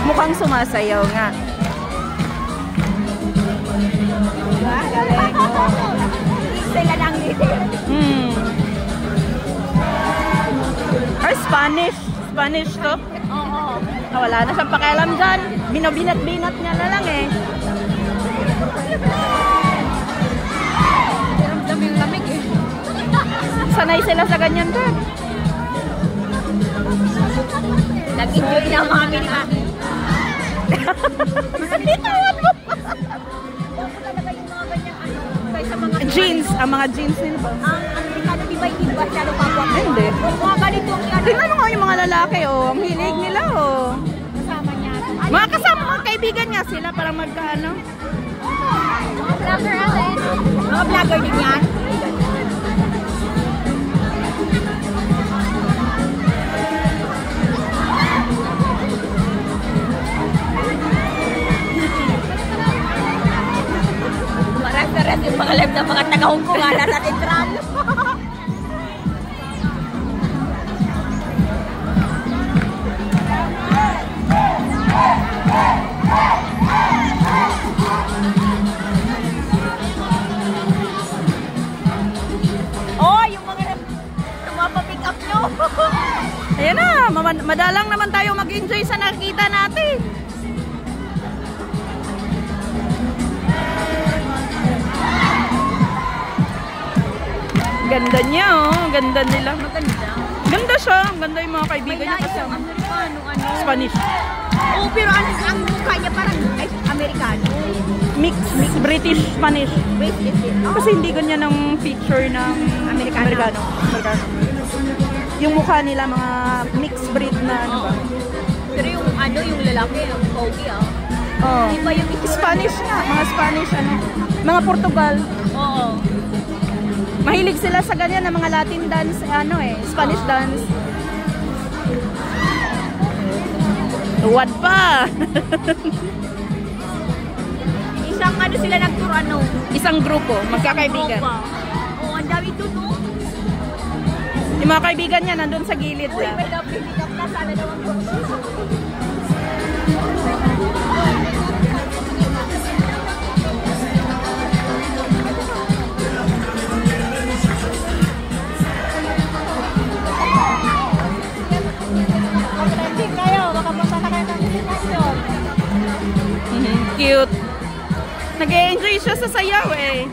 Mukhang sumasayaw nga. Sila lang dito. Or Spanish. Spanish to? Oo. Wala na siyang pakialam dyan. Binabinat-binat niya na lang eh. Ramdam yung lamig eh. Sanay sila sa ganyan ka. Nag-enjoy na mga mini-mami. Bitawan mo. Jeans. Ang mga jeans nila ba? Ang Amerikano di ba hindi ba siya lumabot? Hindi. Mga ganito ang yan. Tingnan mo nga yung mga lalaki oh. Ang hilig nila oh. Kasama niya. Mga kasama, mga kaibigan nga sila. Parang magkaano. Mga vlogger alin. Mga vlogger din yan. Maras-maras yung mga live ng mga taga-Hong Kong nga nasa Central. Oh, yung mga mapapick up nyo. Ayan na, madalang naman tayo mag-enjoy sa nakikita natin. Ganda niya oh, ganda nila. Maganda. Ganda siya, ganda yung mga kaibigan niya kasama. Spanish. Oh, pero ang mukha niya parang Amerikano. Mix British Spanish. British. Kasi hindi ganyan ang feature ng Amerikano. Yung mukha nila mga mixed breed na ano ba. Pero yung yung lalaki, yung pogi Oh. Iba yung Spanish nga, mga Spanish ano. Mga Portugal. Oo. Mahilig sila sa ganyan na mga Latin dance, Spanish dance. Tuwad pa. Isang sila nagturo Isang grupo, magkakaibigan. Oo, ang dami tuto. Yung mga kaibigan niya nandun sa gilid lang. May pick up na sana daw ang Cute. Nag-e-enjoy siya sa sayaw eh.